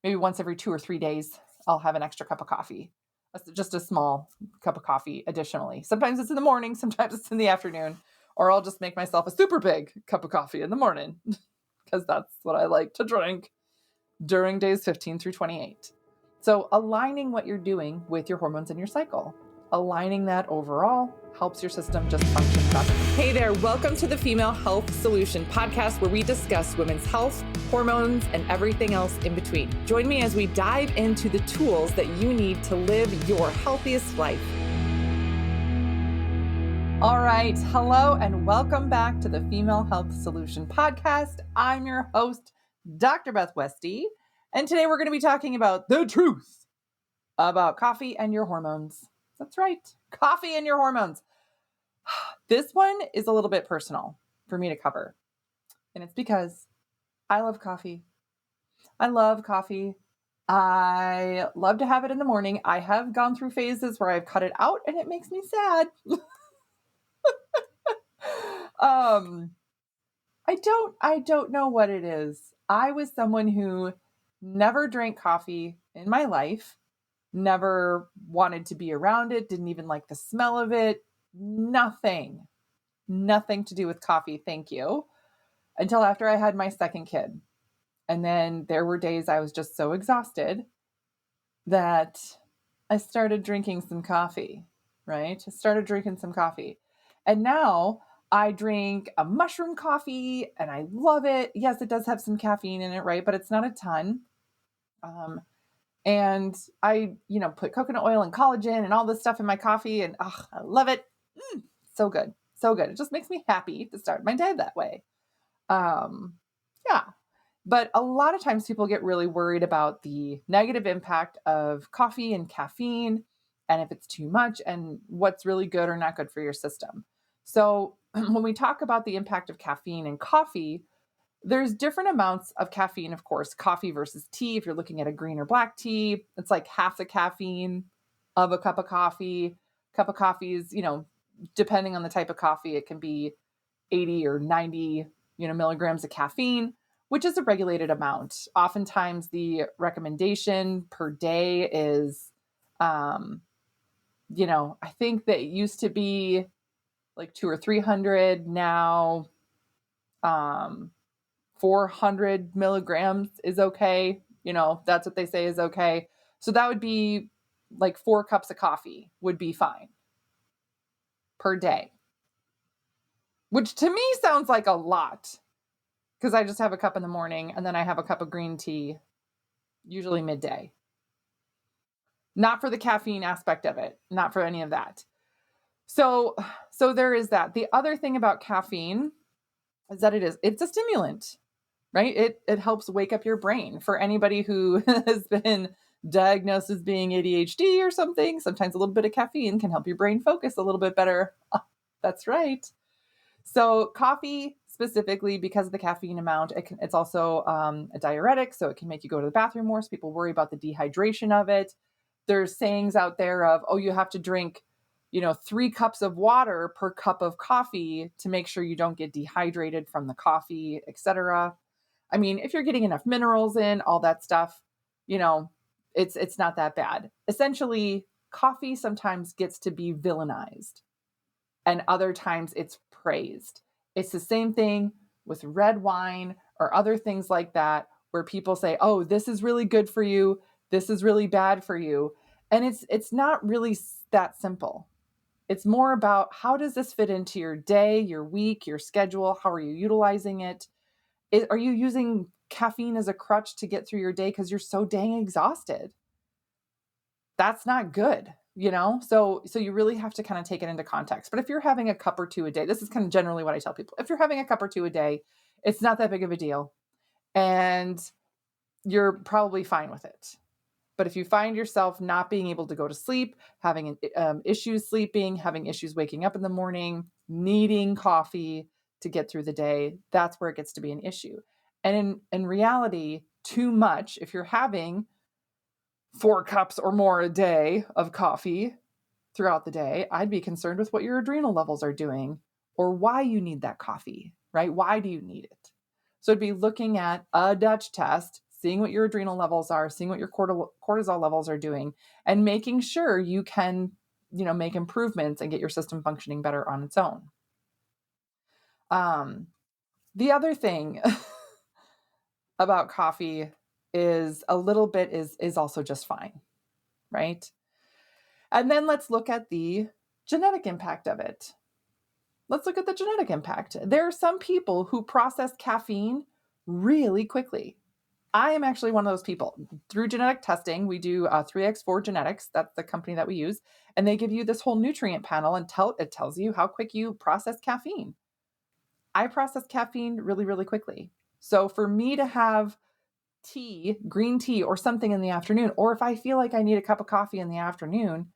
maybe once every 2 or 3 days, I'll have an extra cup of coffee, just a small cup of coffee additionally. Sometimes it's in the morning, sometimes it's in the afternoon, or I'll just make myself a super big cup of coffee in the morning because that's what I like to drink during days 15 through 28. So aligning what you're doing with your hormones and your cycle, aligning that overall helps your system just function better. Hey there, welcome to the Female Health Solution podcast, where we discuss women's health, hormones, and everything else in between. Join me as we dive into the tools that you need to live your healthiest life. All right, hello and welcome back to the Female Health Solution podcast. I'm your host, Dr. Beth Westy, and today we're going to be talking about the truth about coffee and your hormones. That's right, coffee and your hormones. This one is a little bit personal for me to cover, and it's because I love coffee. I love coffee. I love to have it in the morning. I have gone through phases where I've cut it out and it makes me sad. I don't know what it is. I was someone who never drank coffee in my life, never wanted to be around it, didn't even like the smell of it. Nothing to do with coffee. Thank you. Until after I had my second kid. And then there were days I was just so exhausted that I started drinking some coffee, right? I started drinking some coffee. And now I drink a mushroom coffee and I love it. Yes, it does have some caffeine in it, right? But it's not a ton. And I, put coconut oil and collagen and all this stuff in my coffee, and I love it. So good. So good. It just makes me happy to start my day that way. Yeah. But a lot of times people get really worried about the negative impact of coffee and caffeine, and if it's too much, and what's really good or not good for your system. So when we talk about the impact of caffeine and coffee, there's different amounts of caffeine, of course. Coffee versus tea. If you're looking at a green or black tea, it's like half the caffeine of a cup of coffee. Cup of coffee is, depending on the type of coffee, it can be 80 or 90, milligrams of caffeine, which is a regulated amount. Oftentimes the recommendation per day is, I think that it used to be like 200 or 300. Now, 400 milligrams is okay. That's what they say is okay. So that would be like 4 cups of coffee would be fine per day, which to me sounds like a lot because I just have a cup in the morning and then I have a cup of green tea, usually midday. Not for the caffeine aspect of it, not for any of that. So there is that. The other thing about caffeine is that it's a stimulant. Right? It helps wake up your brain. For anybody who has been diagnosed as being ADHD or something, sometimes a little bit of caffeine can help your brain focus a little bit better. Oh, that's right. So coffee specifically, because of the caffeine amount, it's also a diuretic, so it can make you go to the bathroom more. So people worry about the dehydration of it. There's sayings out there of, you have to drink 3 cups of water per cup of coffee to make sure you don't get dehydrated from the coffee, etc. I mean, if you're getting enough minerals in, all that stuff, it's not that bad. Essentially, coffee sometimes gets to be villainized and other times it's praised. It's the same thing with red wine or other things like that, where people say, oh, this is really good for you. This is really bad for you. And it's not really that simple. It's more about, how does this fit into your day, your week, your schedule? How are you utilizing it? Are you using caffeine as a crutch to get through your day because you're so dang exhausted? That's not good, So you really have to kind of take it into context. But if you're having a cup or 2 a day, this is kind of generally what I tell people. If you're having a cup or 2 a day, it's not that big of a deal. And you're probably fine with it. But if you find yourself not being able to go to sleep, having issues sleeping, having issues waking up in the morning, needing coffee to get through the day, that's where it gets to be an issue. And in reality, too much, if you're having 4 cups or more a day of coffee throughout the day, I'd be concerned with what your adrenal levels are doing or why you need that coffee, right? Why do you need it? So I'd be looking at a Dutch test, seeing what your adrenal levels are, seeing what your cortisol levels are doing, and making sure you can, make improvements and get your system functioning better on its own. Um, the other thing about coffee is a little bit is also just fine, right? And then let's look at the genetic impact of it. Let's look at the genetic impact. There are some people who process caffeine really quickly. I am actually one of those people. Through genetic testing, we do 3x4 Genetics. That's the company that we use. And they give you this whole nutrient panel and it tells you how quick you process caffeine. I process caffeine really, really quickly. So for me to have tea, green tea, or something in the afternoon, or if I feel like I need a cup of coffee in the afternoon,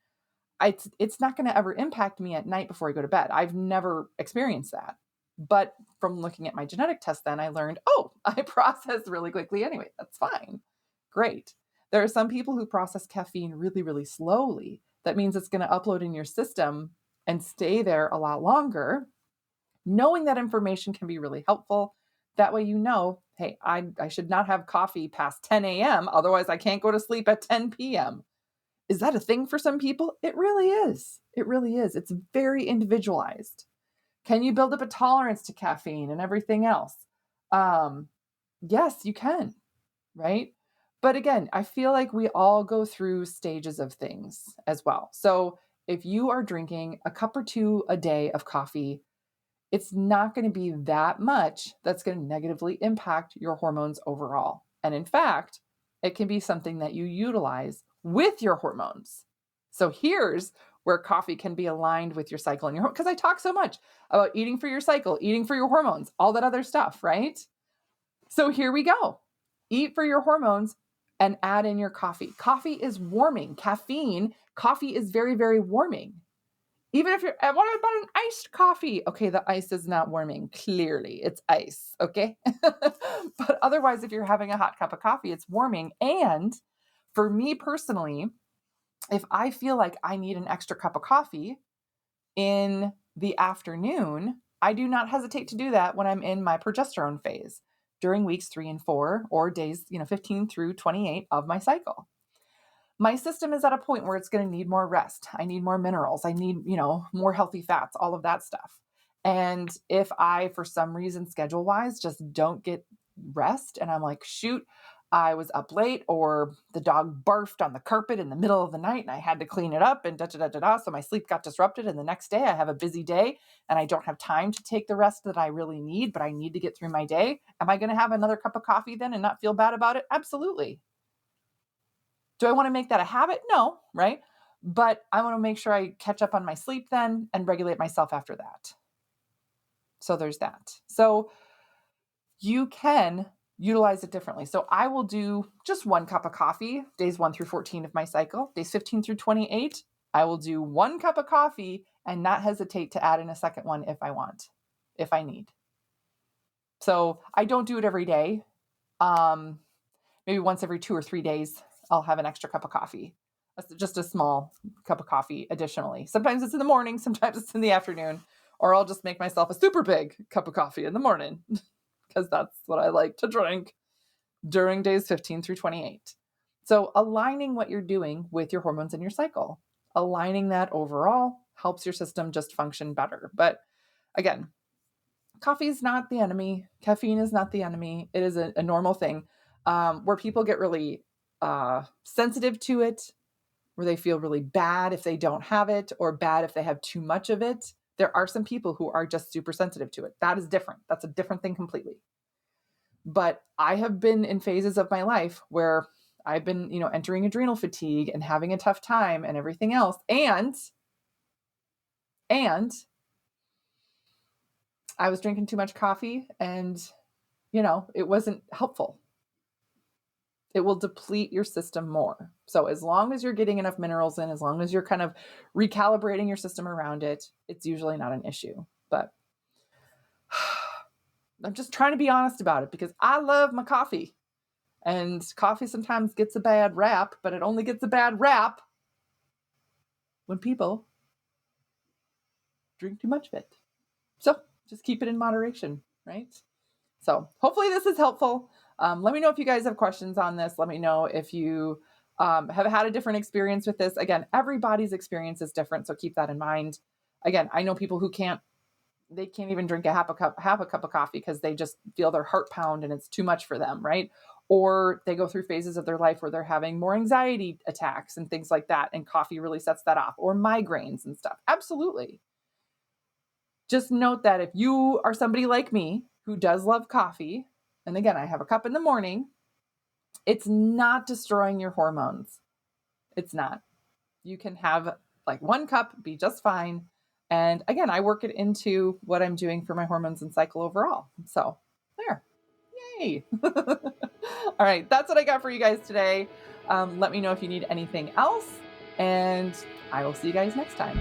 it's not going to ever impact me at night before I go to bed. I've never experienced that. But from looking at my genetic test, then I learned, oh, I process really quickly anyway. That's fine. Great. There are some people who process caffeine really, really slowly. That means it's going to upload in your system and stay there a lot longer. Knowing that information can be really helpful. That way, hey, I should not have coffee past 10 a.m. Otherwise, I can't go to sleep at 10 p.m. Is that a thing for some people? It really is. It really is. It's very individualized. Can you build up a tolerance to caffeine and everything else? Yes, you can, right? But again, I feel like we all go through stages of things as well. So if you are drinking a cup or two a day of coffee, it's not going to be that much that's going to negatively impact your hormones overall. And in fact, it can be something that you utilize with your hormones. So here's where coffee can be aligned with your cycle and because I talk so much about eating for your cycle, eating for your hormones, all that other stuff, right? So here we go. Eat for your hormones and add in your coffee. Coffee is warming. Coffee is very, very warming. Even if what about an iced coffee? Okay, the ice is not warming. Clearly, it's ice. Okay. But otherwise, if you're having a hot cup of coffee, it's warming. And for me personally, if I feel like I need an extra cup of coffee in the afternoon, I do not hesitate to do that when I'm in my progesterone phase during weeks 3 and 4 or days, 15 through 28 of my cycle. My system is at a point where it's going to need more rest. I need more minerals. I need, more healthy fats, all of that stuff. And if I, for some reason, schedule wise, just don't get rest and I'm like, shoot, I was up late or the dog barfed on the carpet in the middle of the night and I had to clean it up and da. So my sleep got disrupted. And the next day I have a busy day and I don't have time to take the rest that I really need, but I need to get through my day. Am I going to have another cup of coffee then and not feel bad about it? Absolutely. Do I want to make that a habit? No, right? But I want to make sure I catch up on my sleep then and regulate myself after that. So there's that. So you can utilize it differently. So I will do just 1 cup of coffee, days 1 through 14 of my cycle. Days 15 through 28, I will do 1 cup of coffee and not hesitate to add in a second one if I want, if I need. So I don't do it every day. Maybe once every 2 or 3 days, I'll have an extra cup of coffee, just a small cup of coffee additionally. Sometimes it's in the morning, sometimes it's in the afternoon, or I'll just make myself a super big cup of coffee in the morning because that's what I like to drink during days 15 through 28. So aligning what you're doing with your hormones and your cycle, aligning that overall helps your system just function better. But again, coffee is not the enemy. Caffeine is not the enemy. It is a normal thing. Where people get really sensitive to it, where they feel really bad if they don't have it or bad if they have too much of it. There are some people who are just super sensitive to it. That is different. That's a different thing completely. But I have been in phases of my life where I've been, entering adrenal fatigue and having a tough time and everything else. And I was drinking too much coffee and, it wasn't helpful. It will deplete your system more. So as long as you're getting enough minerals in, as long as you're kind of recalibrating your system around it, it's usually not an issue. But I'm just trying to be honest about it because I love my coffee. And coffee sometimes gets a bad rap, but it only gets a bad rap when people drink too much of it. So just keep it in moderation, right? So hopefully this is helpful. Let me know if you guys have questions on this. Let me know if you have had a different experience with this. Again, everybody's experience is different, so keep that in mind. Again, I know people who they can't even drink a half a cup of coffee because they just feel their heart pound and it's too much for them, right? Or they go through phases of their life where they're having more anxiety attacks and things like that, and coffee really sets that off, or migraines and stuff. Absolutely. Just note that if you are somebody like me who does love coffee, and again, I have a cup in the morning, it's not destroying your hormones. It's not. You can have like 1 cup, be just fine. And again, I work it into what I'm doing for my hormones and cycle overall. So there. Yay. All right. That's what I got for you guys today. Let me know if you need anything else, and I will see you guys next time.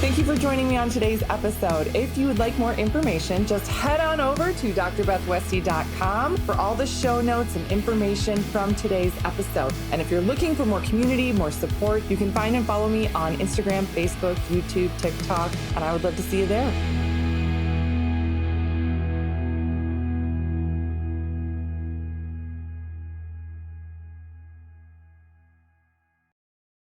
Thank you for joining me on today's episode. If you would like more information, just head on over to drbethwesty.com for all the show notes and information from today's episode. And if you're looking for more community, more support, you can find and follow me on Instagram, Facebook, YouTube, TikTok, and I would love to see you there.